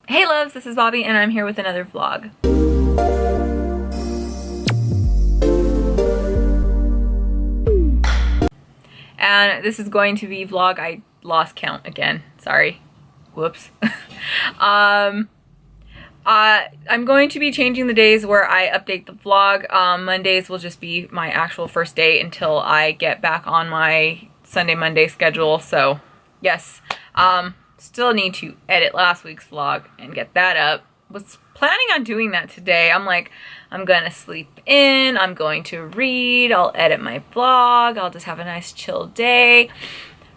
Hey loves, this is Bobby and I'm here with another vlog. And this is going to be vlog, I lost count again, sorry, whoops. I'm going to be changing the days where I update the vlog. Mondays will just be my actual first day until I get back on my Sunday, Monday schedule, so yes. Still need to edit last week's vlog and get that up. Was planning on doing that today. I'm like, I'm gonna sleep in, I'm going to read, I'll edit my vlog, I'll just have a nice chill day.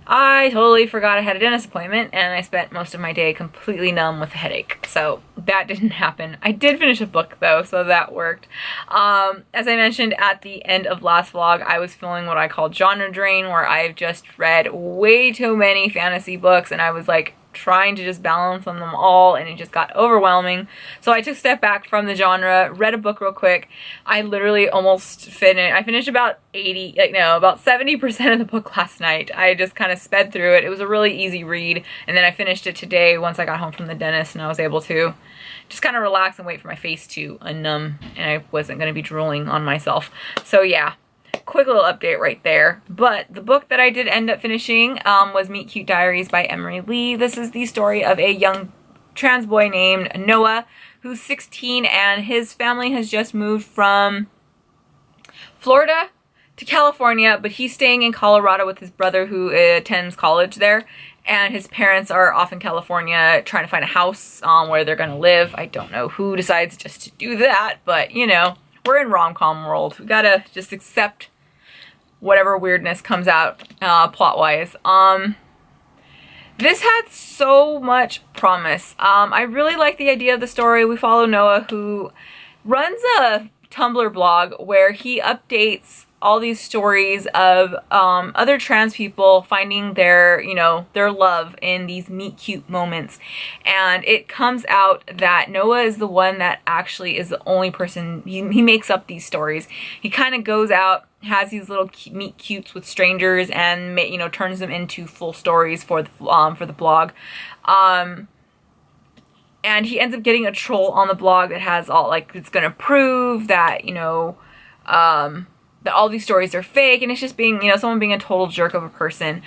I totally forgot I had a dentist appointment and I spent most of my day completely numb with a headache. So that didn't happen. I did finish a book though, so that worked. As I mentioned at the end of last vlog, I was feeling what I call genre drain, where I've just read way too many fantasy books and I was like trying to just balance on them all and it just got overwhelming. So I took a step back from the genre, read a book real quick. I literally almost finished, I finished about 70% of the book last night. I just kind of sped through it. It was a really easy read, and then I finished it today once I got home from the dentist and I was able to just kind of relax and wait for my face to unnumb and I wasn't going to be drooling on myself. So yeah. Quick little update right there. But the book that I did end up finishing was Meet Cute Diaries by Emery Lee. This is the story of a young trans boy named Noah who's 16 and his family has just moved from Florida to California, but he's staying in Colorado with his brother who attends college there, and his parents are off in California trying to find a house where they're gonna live. I don't know who decides just to do that, but you know, we're in rom-com world. We gotta just accept whatever weirdness comes out plot-wise. This had so much promise. I really like the idea of the story. We follow Noah, who runs a Tumblr blog where he updates all these stories of other trans people finding their, you know, their love in these meet cute moments. And it comes out that Noah is the one that actually is the only person, he makes up these stories. He kind of goes out, has these little meet cutes with strangers and, you know, turns them into full stories for the blog. And he ends up getting a troll on the blog that has all, like, it's gonna prove that, you know, that all these stories are fake, and it's just being, you know, someone being a total jerk of a person.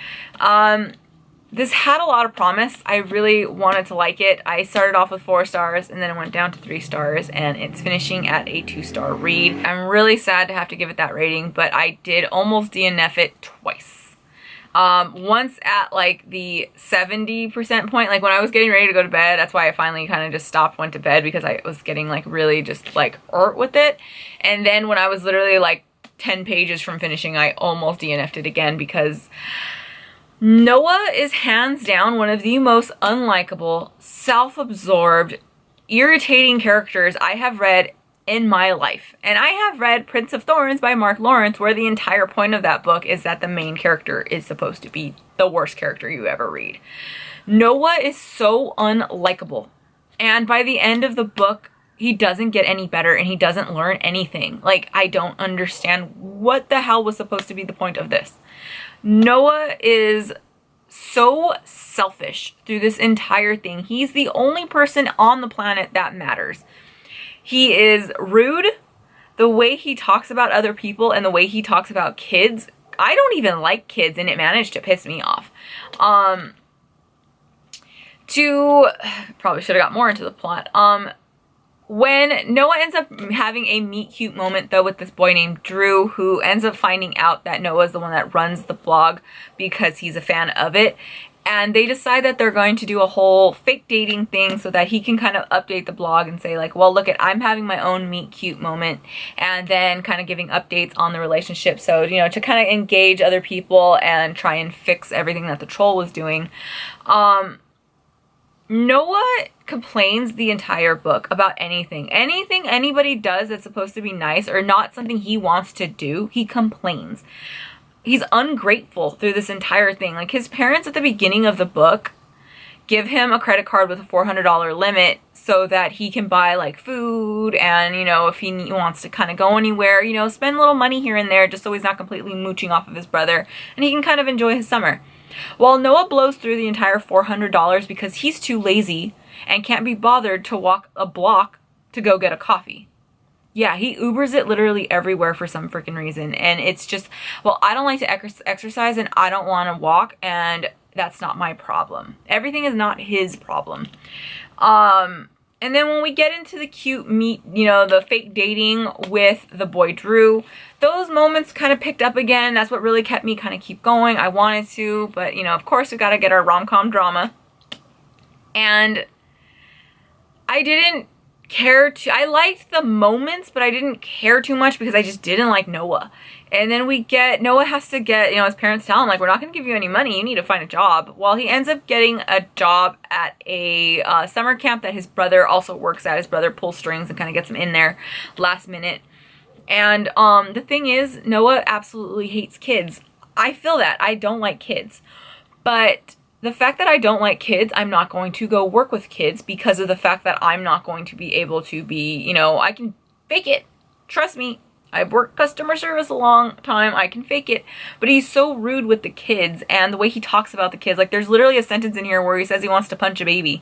This had a lot of promise. I really wanted to like it. I started off with 4 stars and then it went down to 3 stars, and it's finishing at a 2-star read. I'm really sad to have to give it that rating, but I did almost DNF it twice. Once at like the 70% point, like when I was getting ready to go to bed. That's why I finally kind of just stopped, went to bed, because I was getting like really just like with it. And then when I was literally like 10 pages from finishing, I almost DNF'd it again, because Noah is hands down one of the most unlikable, self-absorbed, irritating characters I have read in my life. And I have read Prince of Thorns by Mark Lawrence, where the entire point of that book is that the main character is supposed to be the worst character you ever read. Noah is so unlikable, and by the end of the book he doesn't get any better and he doesn't learn anything. Like, I don't understand what the hell was supposed to be the point of this. Noah is so selfish through this entire thing. He's the only person on the planet that matters. He is rude. The way he talks about other people and the way he talks about kids, I don't even like kids, and it managed to piss me off. Probably should have got more into the plot. When Noah ends up having a meet cute moment though with this boy named Drew, who ends up finding out that Noah's the one that runs the blog because he's a fan of it, and they decide that they're going to do a whole fake dating thing so that he can kind of update the blog and say like, well, look at, I'm having my own meet cute moment, and then kind of giving updates on the relationship. So, you know, to kind of engage other people and try and fix everything that the troll was doing. Noah complains the entire book about anything. Anything anybody does that's supposed to be nice or not something he wants to do, he complains. He's ungrateful through this entire thing. Like, his parents at the beginning of the book give him a credit card with a $400 limit so that he can buy like food and, you know, if he wants to kind of go anywhere, you know, spend a little money here and there just so he's not completely mooching off of his brother and he can kind of enjoy his summer. Well, Noah blows through the entire $400 because he's too lazy and can't be bothered to walk a block to go get a coffee. Yeah, he Ubers it literally everywhere for some freaking reason. And it's just, well, I don't like to exercise and I don't want to walk, and that's not my problem. Everything is not his problem. And then when we get into the cute meet, you know, the fake dating with the boy Drew, those moments kind of picked up again. That's what really kept me kind of keep going. I wanted to, but, you know, of course we got to get our rom-com drama. And I didn't care to, I liked the moments, but I didn't care too much because I just didn't like Noah. And then Noah has to get, you know, his parents tell him, like, we're not going to give you any money, you need to find a job. Well, he ends up getting a job at a summer camp that his brother also works at. His brother pulls strings and kind of gets him in there last minute. And the thing is, Noah absolutely hates kids. I feel that. I don't like kids. But the fact that I don't like kids, I'm not going to go work with kids because of the fact that I'm not going to be able to be, you know, I can fake it. Trust me. I've worked customer service a long time. I can fake it. But he's so rude with the kids, and the way he talks about the kids. Like, there's literally a sentence in here where he says he wants to punch a baby.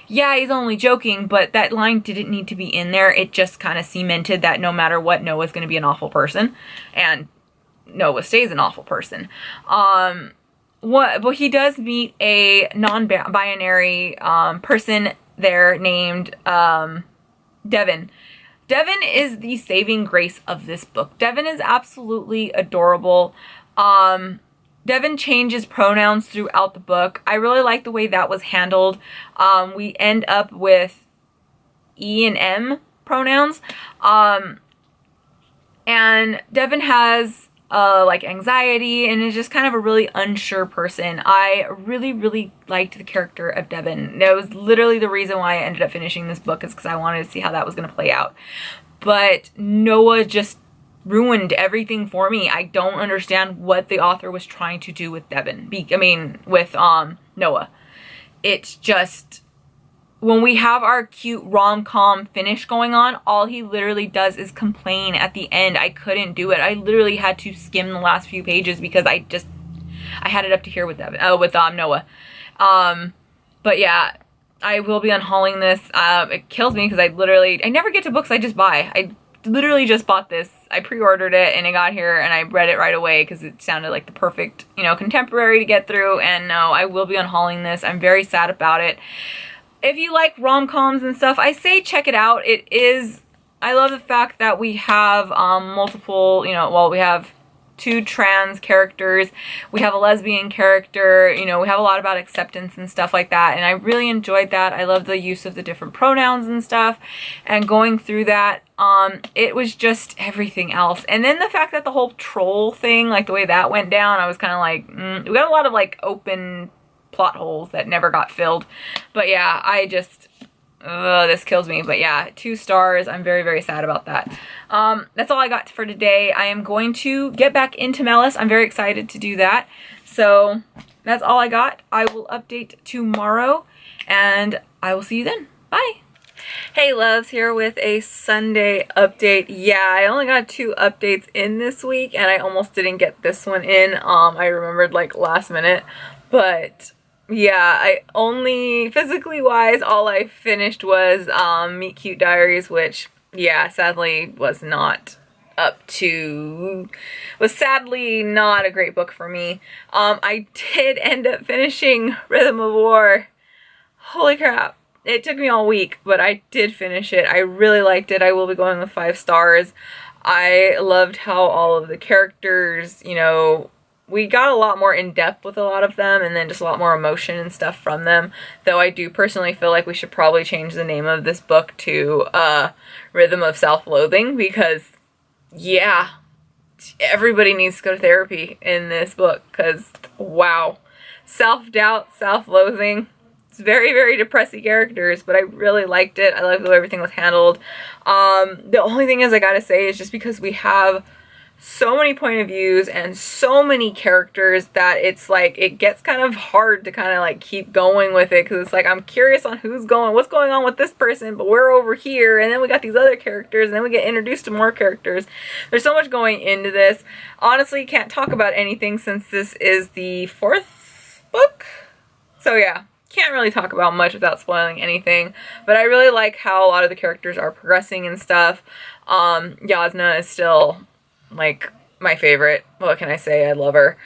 Yeah, he's only joking, but that line didn't need to be in there. It just kind of cemented that no matter what, Noah's going to be an awful person. And Noah stays an awful person. But he does meet a non-binary person there named Devin. Devin is the saving grace of this book. Devin is absolutely adorable. Devin changes pronouns throughout the book. I really like the way that was handled. We end up with E and M pronouns. And Devin has like anxiety and is just kind of a really unsure person. I really, really liked the character of Devin. That was literally the reason why I ended up finishing this book, is because I wanted to see how that was going to play out. But Noah just ruined everything for me. I don't understand what the author was trying to do with Devin. With Noah. It's just, when we have our cute rom-com finish going on, all he literally does is complain at the end. I couldn't do it. I literally had to skim the last few pages because I had it up to here with Noah. But yeah, I will be unhauling this. It kills me because I never get to books I just buy. I literally just bought this. I pre-ordered it and it got here and I read it right away because it sounded like the perfect, you know, contemporary to get through. And no, I will be unhauling this. I'm very sad about it. If you like rom-coms and stuff, I say check it out. I love the fact that we have multiple, you know, well, we have 2 trans characters. We have a lesbian character. You know, we have a lot about acceptance and stuff like that. And I really enjoyed that. I love the use of the different pronouns and stuff. And going through that, it was just everything else. And then the fact that the whole troll thing, like the way that went down, I was kind of like, we got a lot of like open plot holes that never got filled. But yeah, I just, this kills me. But yeah, 2 stars. I'm very, very sad about that. That's all I got for today. I am going to get back into Malice. I'm very excited to do that. So that's all I got. I will update tomorrow and I will see you then. Bye. Hey loves, here with a Sunday update. Yeah, I only got 2 updates in this week and I almost didn't get this one in. I remembered like last minute, but yeah, I only, physically wise, all I finished was Meet Cute Diaries, which, yeah, sadly was sadly not a great book for me. I did end up finishing Rhythm of War. Holy crap. It took me all week, but I did finish it. I really liked it. I will be going with 5 stars. I loved how all of the characters, you know, we got a lot more in depth with a lot of them and then just a lot more emotion and stuff from them. Though I do personally feel like we should probably change the name of this book to Rhythm of Self-Loathing because, yeah, everybody needs to go to therapy in this book because, wow, self-doubt, self-loathing. It's very, very depressing characters, but I really liked it. I liked the way everything was handled. The only thing is I gotta say is just because we have so many point of views and so many characters that it's like it gets kind of hard to kind of like keep going with it because it's like I'm curious on what's going on with this person, but we're over here and then we got these other characters and then we get introduced to more characters. There's so much going into this. Honestly, can't talk about anything since this is the 4th book. So yeah, can't really talk about much without spoiling anything, but I really like how a lot of the characters are progressing and stuff. Yasna is still, like, my favorite. What can I say? I love her.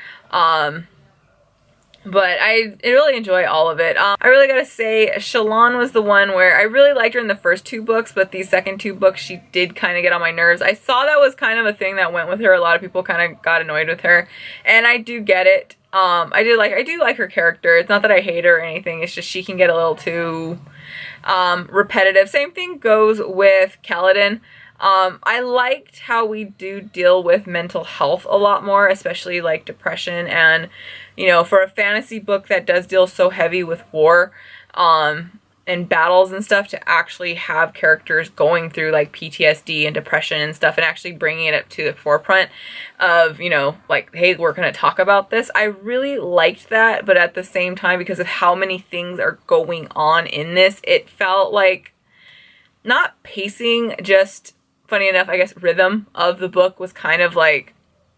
But I really enjoy all of it. I really gotta say, Shallan was the one where I really liked her in the first 2 books, but these second 2 books, she did kind of get on my nerves. I saw that was kind of a thing that went with her. A lot of people kind of got annoyed with her, and I do get it. I do like her character. It's not that I hate her or anything. It's just she can get a little too repetitive. Same thing goes with Kaladin. I liked how we do deal with mental health a lot more, especially like depression, and you know, for a fantasy book that does deal so heavy with war and battles and stuff, to actually have characters going through like PTSD and depression and stuff and actually bringing it up to the forefront of, you know, like, hey, we're going to talk about this. I really liked that, but at the same time, because of how many things are going on in this, it felt like not pacing, just funny enough, I guess rhythm of the book was kind of like,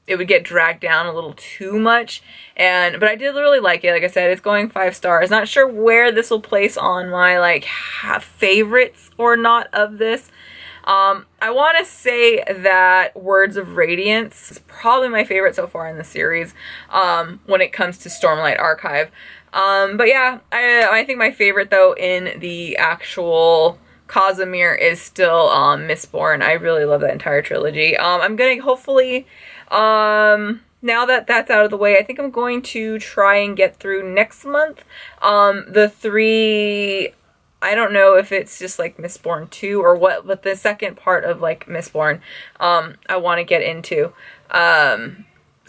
it would get dragged down a little too much. But I did really like it. Like I said, it's going 5 stars. Not sure where this will place on my like favorites or not of this. I want to say that Words of Radiance is probably my favorite so far in the series when it comes to Stormlight Archive. But yeah, I think my favorite though in the actual Casimir is still Mistborn. I really love that entire trilogy. I'm gonna hopefully, now that that's out of the way, I think I'm going to try and get through next month the 3, I don't know if it's just like Mistborn 2 or what, but the second part of like Mistborn I want to get into.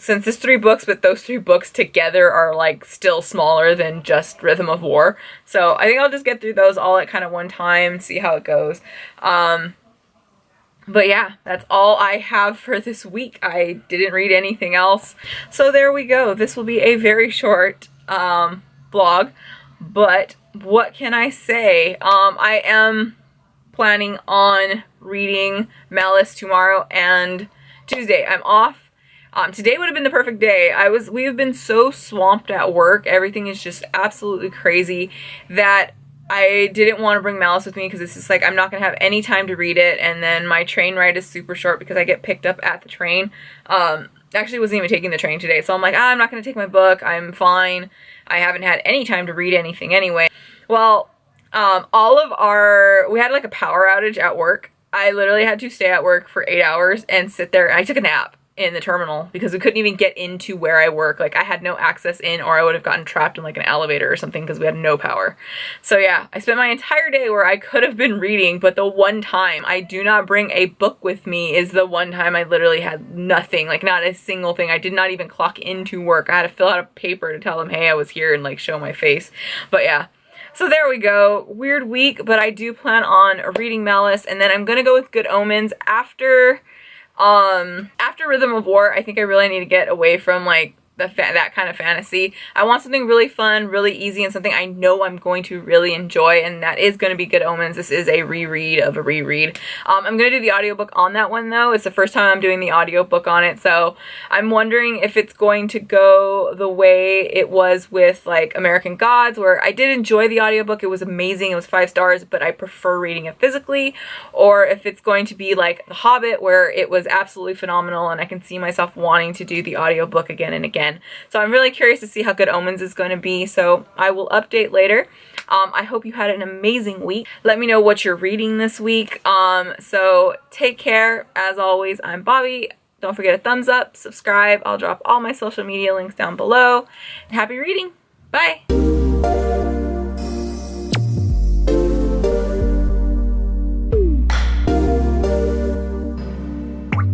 Since it's 3 books, but those 3 books together are like still smaller than just Rhythm of War. So I think I'll just get through those all at kind of one time, see how it goes. But yeah, that's all I have for this week. I didn't read anything else. So there we go. This will be a very short vlog, but what can I say? I am planning on reading Malice tomorrow and Tuesday. I'm off. Today would have been the perfect day. We have been so swamped at work. Everything is just absolutely crazy that I didn't want to bring Malice with me because it's just like I'm not going to have any time to read it. And then my train ride is super short because I get picked up at the train. Actually wasn't even taking the train today. So I'm like, I'm not going to take my book. I'm fine. I haven't had any time to read anything anyway. Well, we had like a power outage at work. I literally had to stay at work for 8 hours and sit there. And I took a nap in the terminal because we couldn't even get into where I work. Like I had no access in, or I would have gotten trapped in like an elevator or something because we had no power. So yeah, I spent my entire day where I could have been reading, but the one time I do not bring a book with me is the one time I literally had nothing, like not a single thing. I did not even clock into work. I had to fill out a paper to tell them, hey, I was here, and like show my face. But yeah. So there we go. Weird week, but I do plan on reading Malice, and then I'm gonna go with Good Omens after Rhythm of War. I think I really need to get away from like that kind of fantasy. I want something really fun, really easy, and something I know I'm going to really enjoy, and that is going to be Good Omens. This is a reread of a reread. I'm going to do the audiobook on that one though. It's the first time I'm doing the audiobook on it, so I'm wondering if it's going to go the way it was with like American Gods, where I did enjoy the audiobook. It was amazing. It was 5 stars, but I prefer reading it physically, or if it's going to be like The Hobbit, where it was absolutely phenomenal and I can see myself wanting to do the audiobook again and again. So I'm really curious to see how Good Omens is going to be, so I will update later. I hope you had an amazing week. Let me know what you're reading this week. So take care. As always, I'm Bobby. Don't forget a thumbs up, subscribe. I'll drop all my social media links down below. Happy reading. Bye.